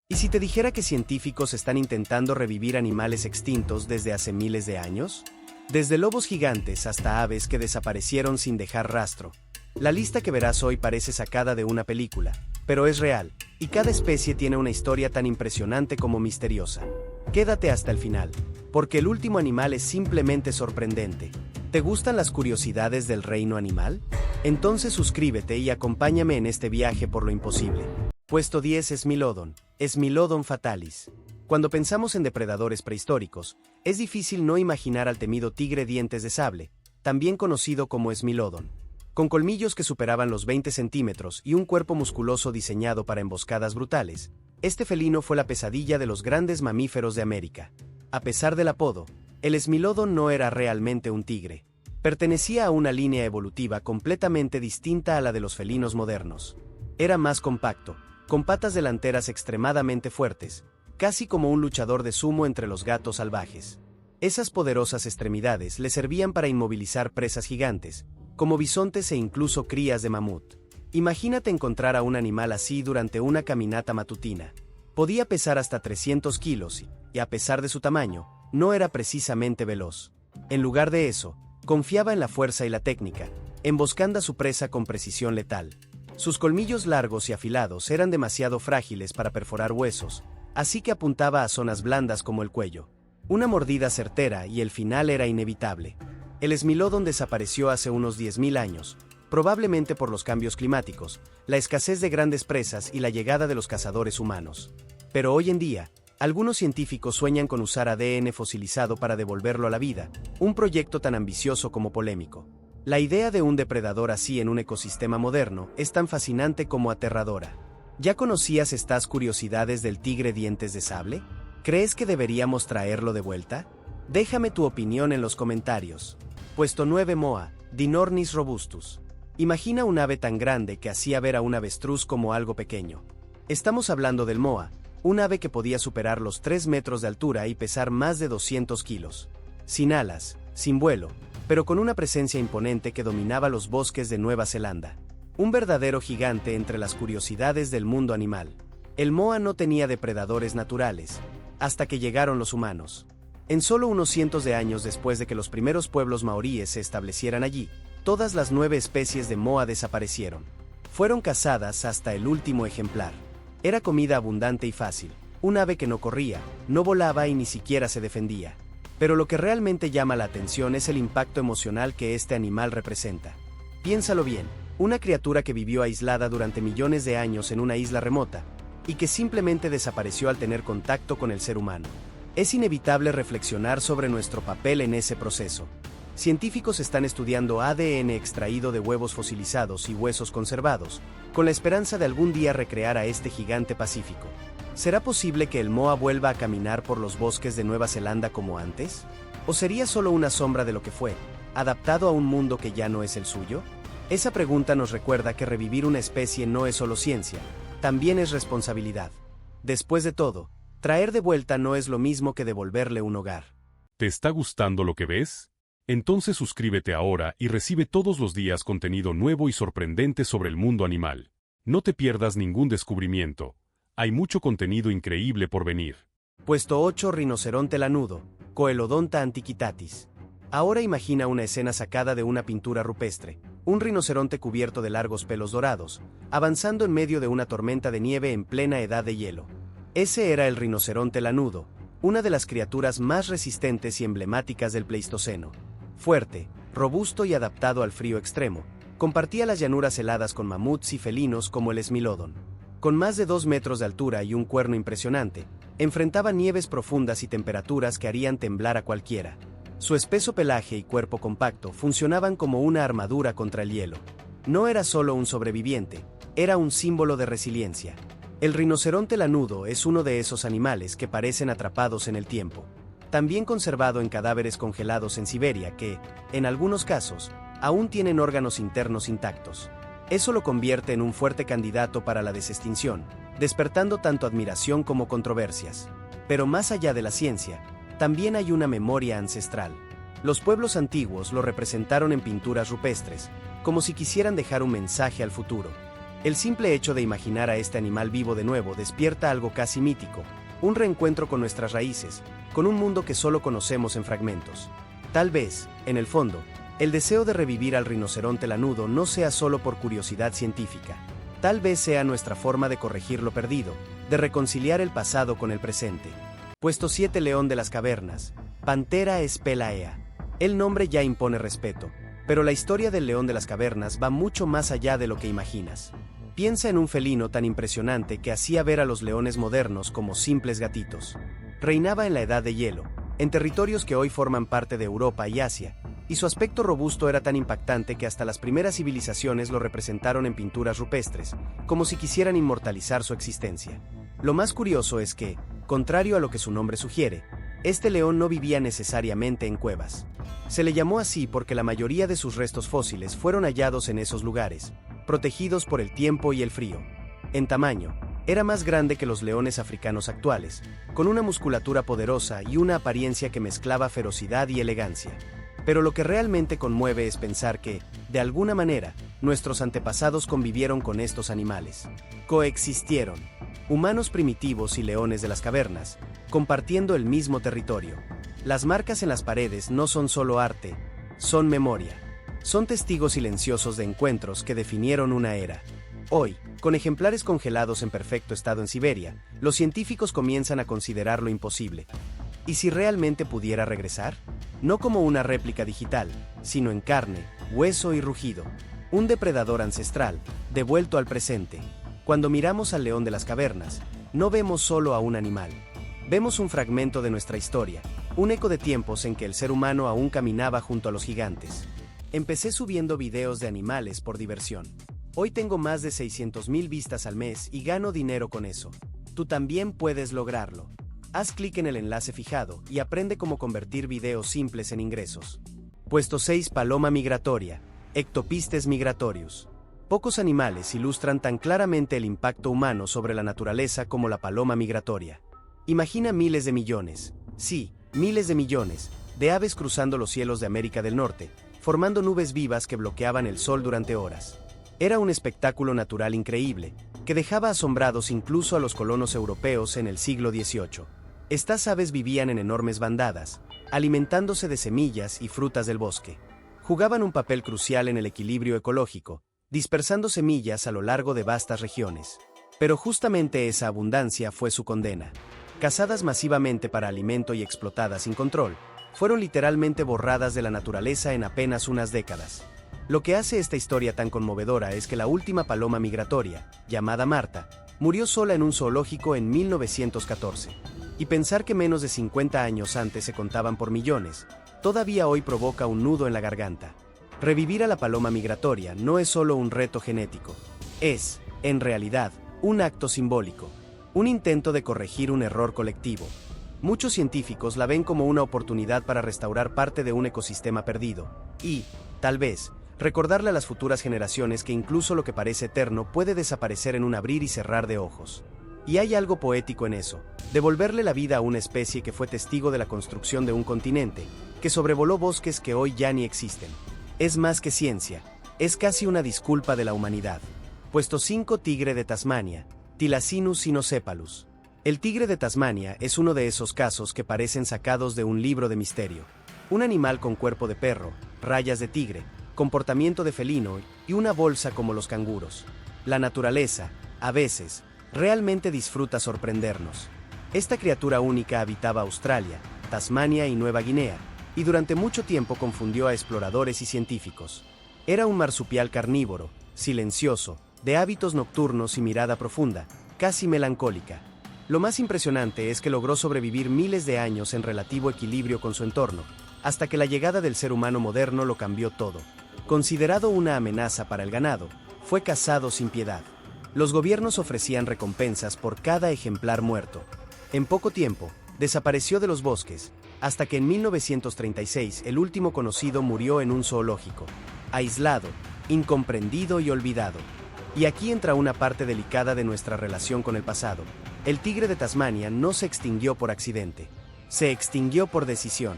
¿Y si te dijera que científicos están intentando revivir animales extintos desde hace miles de años? Desde lobos gigantes hasta aves que desaparecieron sin dejar rastro. La lista que verás hoy parece sacada de una película, pero es real, y cada especie tiene una historia tan impresionante como misteriosa. Quédate hasta el final, porque el último animal es simplemente sorprendente. ¿Te gustan las curiosidades del reino animal? Entonces suscríbete y acompáñame en este viaje por lo imposible. Puesto 10. Smilodon fatalis. Cuando pensamos en depredadores prehistóricos, es difícil no imaginar al temido tigre dientes de sable, también conocido como Smilodon. Con colmillos que superaban los 20 centímetros y un cuerpo musculoso diseñado para emboscadas brutales, este felino fue la pesadilla de los grandes mamíferos de América. A pesar del apodo, el Smilodon no era realmente un tigre. Pertenecía a una línea evolutiva completamente distinta a la de los felinos modernos. Era más compacto, con patas delanteras extremadamente fuertes, casi como un luchador de sumo entre los gatos salvajes. Esas poderosas extremidades le servían para inmovilizar presas gigantes, como bisontes e incluso crías de mamut. Imagínate encontrar a un animal así durante una caminata matutina. Podía pesar hasta 300 kilos y, a pesar de su tamaño, no era precisamente veloz. En lugar de eso, confiaba en la fuerza y la técnica, emboscando a su presa con precisión letal. Sus colmillos largos y afilados eran demasiado frágiles para perforar huesos, así que apuntaba a zonas blandas como el cuello. Una mordida certera y el final era inevitable. El Smilodon desapareció hace unos 10.000 años, probablemente por los cambios climáticos, la escasez de grandes presas y la llegada de los cazadores humanos. Pero hoy en día, algunos científicos sueñan con usar ADN fosilizado para devolverlo a la vida, un proyecto tan ambicioso como polémico. La idea de un depredador así en un ecosistema moderno es tan fascinante como aterradora. ¿Ya conocías estas curiosidades del tigre dientes de sable? ¿Crees que deberíamos traerlo de vuelta? Déjame tu opinión en los comentarios. Puesto 9. Moa, Dinornis robustus. Imagina un ave tan grande que hacía ver a un avestruz como algo pequeño. Estamos hablando del moa, un ave que podía superar los 3 metros de altura y pesar más de 200 kilos. Sin alas, sin vuelo, pero con una presencia imponente que dominaba los bosques de Nueva Zelanda. Un verdadero gigante entre las curiosidades del mundo animal. El moa no tenía depredadores naturales, hasta que llegaron los humanos. En solo unos cientos de años después de que los primeros pueblos maoríes se establecieran allí, todas las 9 especies de moa desaparecieron. Fueron cazadas hasta el último ejemplar. Era comida abundante y fácil, un ave que no corría, no volaba y ni siquiera se defendía. Pero lo que realmente llama la atención es el impacto emocional que este animal representa. Piénsalo bien, una criatura que vivió aislada durante millones de años en una isla remota, y que simplemente desapareció al tener contacto con el ser humano. Es inevitable reflexionar sobre nuestro papel en ese proceso. Científicos están estudiando ADN extraído de huevos fosilizados y huesos conservados, con la esperanza de algún día recrear a este gigante pacífico. ¿Será posible que el moa vuelva a caminar por los bosques de Nueva Zelanda como antes? ¿O sería solo una sombra de lo que fue, adaptado a un mundo que ya no es el suyo? Esa pregunta nos recuerda que revivir una especie no es solo ciencia, también es responsabilidad. Después de todo, traer de vuelta no es lo mismo que devolverle un hogar. ¿Te está gustando lo que ves? Entonces suscríbete ahora y recibe todos los días contenido nuevo y sorprendente sobre el mundo animal. No te pierdas ningún descubrimiento. Hay mucho contenido increíble por venir. Puesto 8. Rinoceronte lanudo, Coelodonta antiquitatis. Ahora imagina una escena sacada de una pintura rupestre. Un rinoceronte cubierto de largos pelos dorados, avanzando en medio de una tormenta de nieve en plena edad de hielo. Ese era el rinoceronte lanudo, una de las criaturas más resistentes y emblemáticas del Pleistoceno. Fuerte, robusto y adaptado al frío extremo, compartía las llanuras heladas con mamuts y felinos como el Smilodon. Con más de 2 metros de altura y un cuerno impresionante, enfrentaba nieves profundas y temperaturas que harían temblar a cualquiera. Su espeso pelaje y cuerpo compacto funcionaban como una armadura contra el hielo. No era solo un sobreviviente, era un símbolo de resiliencia. El rinoceronte lanudo es uno de esos animales que parecen atrapados en el tiempo. También conservado en cadáveres congelados en Siberia que, en algunos casos, aún tienen órganos internos intactos. Eso lo convierte en un fuerte candidato para la desextinción, despertando tanto admiración como controversias. Pero más allá de la ciencia, también hay una memoria ancestral. Los pueblos antiguos lo representaron en pinturas rupestres, como si quisieran dejar un mensaje al futuro. El simple hecho de imaginar a este animal vivo de nuevo despierta algo casi mítico, un reencuentro con nuestras raíces, con un mundo que solo conocemos en fragmentos. Tal vez, en el fondo, el deseo de revivir al rinoceronte lanudo no sea solo por curiosidad científica. Tal vez sea nuestra forma de corregir lo perdido, de reconciliar el pasado con el presente. Puesto 7 León de las cavernas, Panthera spelaea. El nombre ya impone respeto, pero la historia del león de las cavernas va mucho más allá de lo que imaginas. Piensa en un felino tan impresionante que hacía ver a los leones modernos como simples gatitos. Reinaba en la Edad de Hielo, en territorios que hoy forman parte de Europa y Asia, y su aspecto robusto era tan impactante que hasta las primeras civilizaciones lo representaron en pinturas rupestres, como si quisieran inmortalizar su existencia. Lo más curioso es que, contrario a lo que su nombre sugiere, este león no vivía necesariamente en cuevas. Se le llamó así porque la mayoría de sus restos fósiles fueron hallados en esos lugares, protegidos por el tiempo y el frío. En tamaño, era más grande que los leones africanos actuales, con una musculatura poderosa y una apariencia que mezclaba ferocidad y elegancia. Pero lo que realmente conmueve es pensar que, de alguna manera, nuestros antepasados convivieron con estos animales. Coexistieron. Humanos primitivos y leones de las cavernas, compartiendo el mismo territorio. Las marcas en las paredes no son solo arte, son memoria. Son testigos silenciosos de encuentros que definieron una era. Hoy, con ejemplares congelados en perfecto estado en Siberia, los científicos comienzan a considerar lo imposible. ¿Y si realmente pudiera regresar? No como una réplica digital, sino en carne, hueso y rugido. Un depredador ancestral, devuelto al presente. Cuando miramos al león de las cavernas, no vemos solo a un animal. Vemos un fragmento de nuestra historia, un eco de tiempos en que el ser humano aún caminaba junto a los gigantes. Empecé subiendo videos de animales por diversión. Hoy tengo más de 600,000 vistas al mes y gano dinero con eso. Tú también puedes lograrlo. Haz clic en el enlace fijado y aprende cómo convertir videos simples en ingresos. Puesto 6 Paloma migratoria, Ectopistes migratorius. Pocos animales ilustran tan claramente el impacto humano sobre la naturaleza como la paloma migratoria. Imagina miles de millones, sí, miles de millones, de aves cruzando los cielos de América del Norte, formando nubes vivas que bloqueaban el sol durante horas. Era un espectáculo natural increíble, que dejaba asombrados incluso a los colonos europeos en el siglo XVIII. Estas aves vivían en enormes bandadas, alimentándose de semillas y frutas del bosque. Jugaban un papel crucial en el equilibrio ecológico, dispersando semillas a lo largo de vastas regiones. Pero justamente esa abundancia fue su condena. Cazadas masivamente para alimento y explotadas sin control, fueron literalmente borradas de la naturaleza en apenas unas décadas. Lo que hace esta historia tan conmovedora es que la última paloma migratoria, llamada Marta, murió sola en un zoológico en 1914. Y pensar que menos de 50 años antes se contaban por millones, todavía hoy provoca un nudo en la garganta. Revivir a la paloma migratoria no es solo un reto genético, es, en realidad, un acto simbólico, un intento de corregir un error colectivo. Muchos científicos la ven como una oportunidad para restaurar parte de un ecosistema perdido, y, tal vez, recordarle a las futuras generaciones que incluso lo que parece eterno puede desaparecer en un abrir y cerrar de ojos. Y hay algo poético en eso, devolverle la vida a una especie que fue testigo de la construcción de un continente, que sobrevoló bosques que hoy ya ni existen. Es más que ciencia, es casi una disculpa de la humanidad. Puesto 5 Tigre de Tasmania, Thylacinus cynocephalus. El tigre de Tasmania es uno de esos casos que parecen sacados de un libro de misterio. Un animal con cuerpo de perro, rayas de tigre, comportamiento de felino y una bolsa como los canguros. La naturaleza, a veces, realmente disfruta sorprendernos. Esta criatura única habitaba Australia, Tasmania y Nueva Guinea, y durante mucho tiempo confundió a exploradores y científicos. Era un marsupial carnívoro, silencioso, de hábitos nocturnos y mirada profunda, casi melancólica. Lo más impresionante es que logró sobrevivir miles de años en relativo equilibrio con su entorno, hasta que la llegada del ser humano moderno lo cambió todo. Considerado una amenaza para el ganado, fue cazado sin piedad. Los gobiernos ofrecían recompensas por cada ejemplar muerto. En poco tiempo, desapareció de los bosques, hasta que en 1936 el último conocido murió en un zoológico, aislado, incomprendido y olvidado. Y aquí entra una parte delicada de nuestra relación con el pasado. El tigre de Tasmania no se extinguió por accidente, se extinguió por decisión.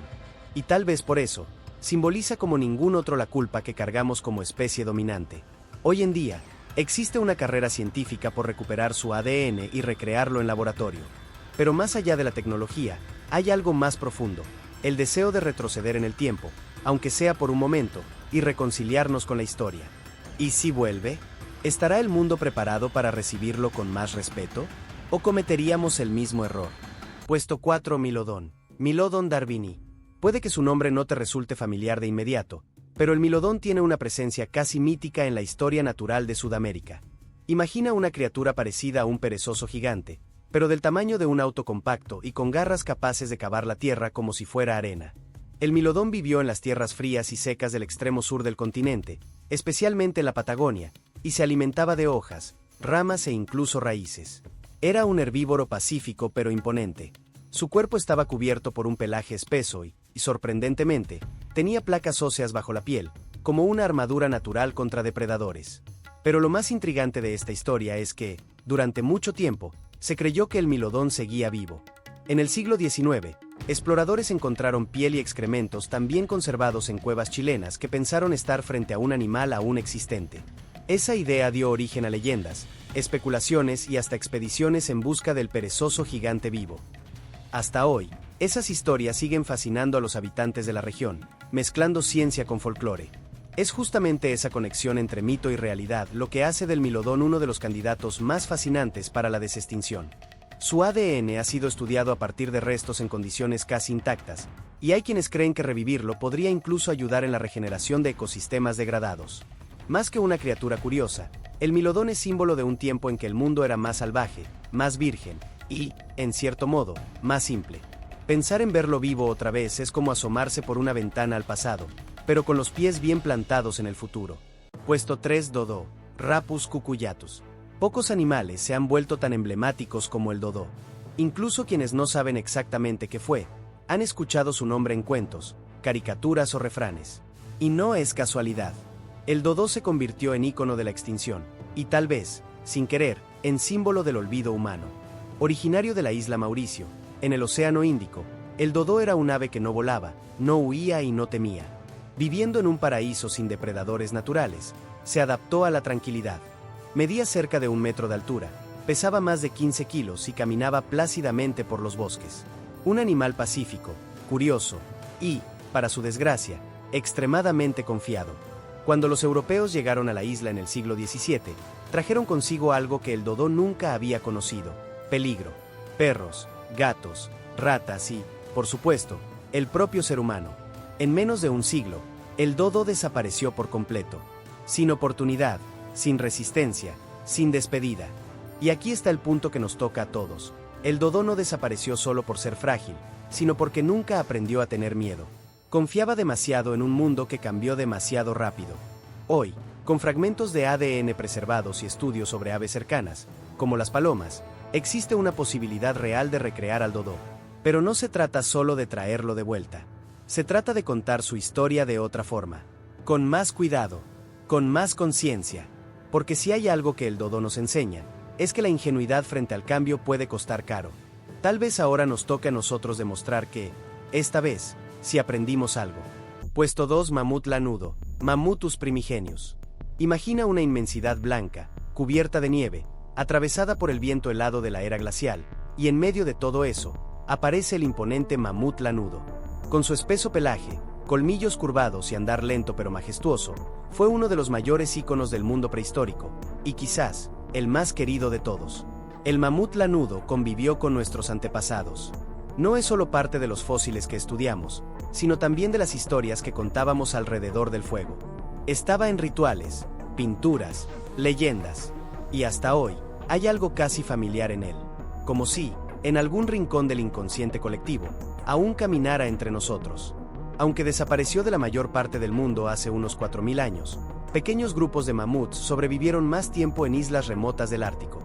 Y tal vez por eso, simboliza como ningún otro la culpa que cargamos como especie dominante. Hoy en día, Existe una carrera científica por recuperar su ADN y recrearlo en laboratorio. Pero más allá de la tecnología, hay algo más profundo, el deseo de retroceder en el tiempo, aunque sea por un momento, y reconciliarnos con la historia. ¿Y si vuelve? ¿Estará el mundo preparado para recibirlo con más respeto? ¿O cometeríamos el mismo error? Puesto 4. Milodón. Milodón darwini. Puede que su nombre no te resulte familiar de inmediato, pero el milodón tiene una presencia casi mítica en la historia natural de Sudamérica. Imagina una criatura parecida a un perezoso gigante, pero del tamaño de un auto compacto y con garras capaces de cavar la tierra como si fuera arena. El milodón vivió en las tierras frías y secas del extremo sur del continente, especialmente en la Patagonia, y se alimentaba de hojas, ramas e incluso raíces. Era un herbívoro pacífico pero imponente. Su cuerpo estaba cubierto por un pelaje espeso y, sorprendentemente, tenía placas óseas bajo la piel, como una armadura natural contra depredadores. Pero lo más intrigante de esta historia es que, durante mucho tiempo, se creyó que el milodón seguía vivo. En el siglo XIX, exploradores encontraron piel y excrementos también conservados en cuevas chilenas que pensaron estar frente a un animal aún existente. Esa idea dio origen a leyendas, especulaciones y hasta expediciones en busca del perezoso gigante vivo. Hasta hoy, esas historias siguen fascinando a los habitantes de la región, mezclando ciencia con folclore. Es justamente esa conexión entre mito y realidad lo que hace del milodón uno de los candidatos más fascinantes para la desextinción. Su ADN ha sido estudiado a partir de restos en condiciones casi intactas, y hay quienes creen que revivirlo podría incluso ayudar en la regeneración de ecosistemas degradados. Más que una criatura curiosa, el milodón es símbolo de un tiempo en que el mundo era más salvaje, más virgen y, en cierto modo, más simple. Pensar en verlo vivo otra vez es como asomarse por una ventana al pasado, pero con los pies bien plantados en el futuro. Puesto 3. Dodó. Rapus cucullatus. Pocos animales se han vuelto tan emblemáticos como el dodó. Incluso quienes no saben exactamente qué fue, han escuchado su nombre en cuentos, caricaturas o refranes. Y no es casualidad. El dodó se convirtió en ícono de la extinción, y tal vez, sin querer, en símbolo del olvido humano. Originario de la isla Mauricio, en el Océano Índico, el dodó era un ave que no volaba, no huía y no temía. Viviendo en un paraíso sin depredadores naturales, se adaptó a la tranquilidad. Medía cerca de 1 metro de altura, pesaba más de 15 kilos y caminaba plácidamente por los bosques. Un animal pacífico, curioso y, para su desgracia, extremadamente confiado. Cuando los europeos llegaron a la isla en el siglo XVII, trajeron consigo algo que el dodó nunca había conocido: peligro. Perros, gatos, ratas y, por supuesto, el propio ser humano. En menos de un siglo, el dodó desapareció por completo. Sin oportunidad, sin resistencia, sin despedida. Y aquí está el punto que nos toca a todos. El dodó no desapareció solo por ser frágil, sino porque nunca aprendió a tener miedo. Confiaba demasiado en un mundo que cambió demasiado rápido. Hoy, con fragmentos de ADN preservados y estudios sobre aves cercanas, como las palomas, existe una posibilidad real de recrear al dodó. Pero no se trata solo de traerlo de vuelta. Se trata de contar su historia de otra forma. Con más cuidado, con más conciencia. Porque si hay algo que el dodó nos enseña, es que la ingenuidad frente al cambio puede costar caro. Tal vez ahora nos toque a nosotros demostrar que, esta vez, si aprendimos algo. Puesto 2. Mamut lanudo. Mammutus primigenius. Imagina una inmensidad blanca, cubierta de nieve, atravesada por el viento helado de la era glacial, y en medio de todo eso, aparece el imponente mamut lanudo. Con su espeso pelaje, colmillos curvados y andar lento pero majestuoso, fue uno de los mayores íconos del mundo prehistórico, y quizás, el más querido de todos. El mamut lanudo convivió con nuestros antepasados. No es solo parte de los fósiles que estudiamos, sino también de las historias que contábamos alrededor del fuego. Estaba en rituales, pinturas, leyendas, y hasta hoy, hay algo casi familiar en él. Como si, en algún rincón del inconsciente colectivo, aún caminara entre nosotros. Aunque desapareció de la mayor parte del mundo hace unos 4000 años, pequeños grupos de mamuts sobrevivieron más tiempo en islas remotas del Ártico.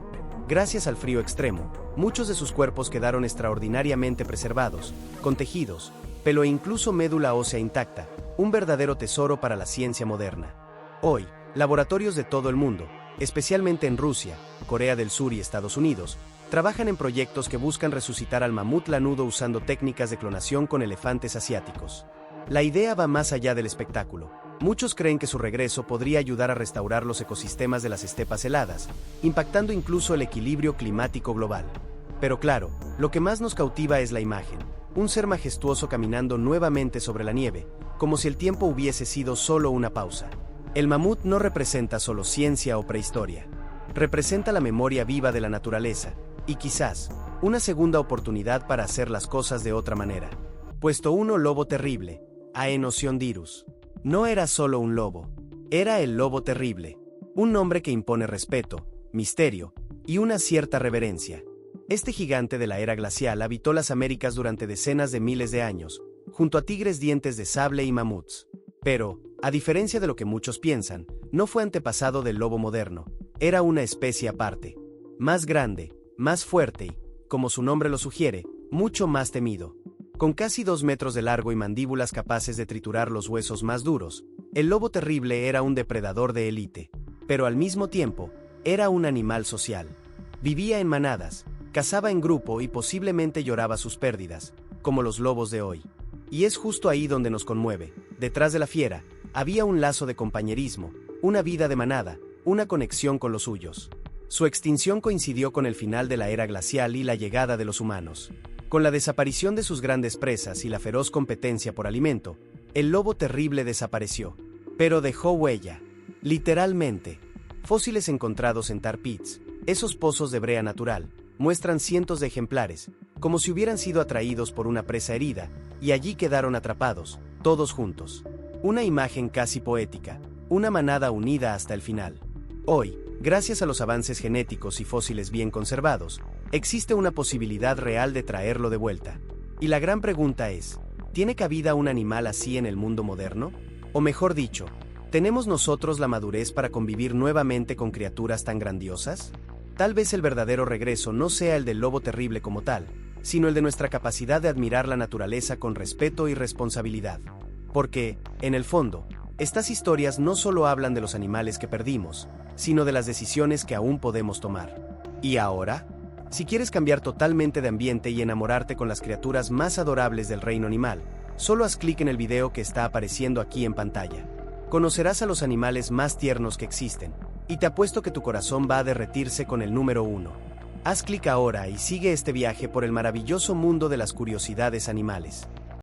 Gracias al frío extremo, muchos de sus cuerpos quedaron extraordinariamente preservados, con tejidos, pelo e incluso médula ósea intacta, un verdadero tesoro para la ciencia moderna. Hoy, laboratorios de todo el mundo, especialmente en Rusia, Corea del Sur y Estados Unidos, trabajan en proyectos que buscan resucitar al mamut lanudo usando técnicas de clonación con elefantes asiáticos. La idea va más allá del espectáculo. Muchos creen que su regreso podría ayudar a restaurar los ecosistemas de las estepas heladas, impactando incluso el equilibrio climático global. Pero claro, lo que más nos cautiva es la imagen. Un ser majestuoso caminando nuevamente sobre la nieve, como si el tiempo hubiese sido solo una pausa. El mamut no representa solo ciencia o prehistoria. Representa la memoria viva de la naturaleza, y quizás, una segunda oportunidad para hacer las cosas de otra manera. Puesto 1 Lobo terrible, Aenocyon-Dirus. No era solo un lobo, era el lobo terrible, un nombre que impone respeto, misterio y una cierta reverencia. Este gigante de la era glacial habitó las Américas durante decenas de miles de años, junto a tigres dientes de sable y mamuts. Pero, a diferencia de lo que muchos piensan, no fue antepasado del lobo moderno, era una especie aparte. Más grande, más fuerte y, como su nombre lo sugiere, mucho más temido. Con casi 2 metros de largo y mandíbulas capaces de triturar los huesos más duros, el lobo terrible era un depredador de élite, pero al mismo tiempo, era un animal social. Vivía en manadas, cazaba en grupo y posiblemente lloraba sus pérdidas, como los lobos de hoy. Y es justo ahí donde nos conmueve. Detrás de la fiera, había un lazo de compañerismo, una vida de manada, una conexión con los suyos. Su extinción coincidió con el final de la era glacial y la llegada de los humanos. Con la desaparición de sus grandes presas y la feroz competencia por alimento, el lobo terrible desapareció, pero dejó huella. Literalmente. Fósiles encontrados en tar pits, esos pozos de brea natural, muestran cientos de ejemplares, como si hubieran sido atraídos por una presa herida, y allí quedaron atrapados, todos juntos. Una imagen casi poética, una manada unida hasta el final. Hoy, gracias a los avances genéticos y fósiles bien conservados, existe una posibilidad real de traerlo de vuelta. Y la gran pregunta es, ¿tiene cabida un animal así en el mundo moderno? O mejor dicho, ¿tenemos nosotros la madurez para convivir nuevamente con criaturas tan grandiosas? Tal vez el verdadero regreso no sea el del lobo terrible como tal, sino el de nuestra capacidad de admirar la naturaleza con respeto y responsabilidad. Porque, en el fondo, estas historias no solo hablan de los animales que perdimos, sino de las decisiones que aún podemos tomar. ¿Y ahora? Si quieres cambiar totalmente de ambiente y enamorarte con las criaturas más adorables del reino animal, solo haz clic en el video que está apareciendo aquí en pantalla. Conocerás a los animales más tiernos que existen, y te apuesto que tu corazón va a derretirse con el número 1. Haz clic ahora y sigue este viaje por el maravilloso mundo de las curiosidades animales.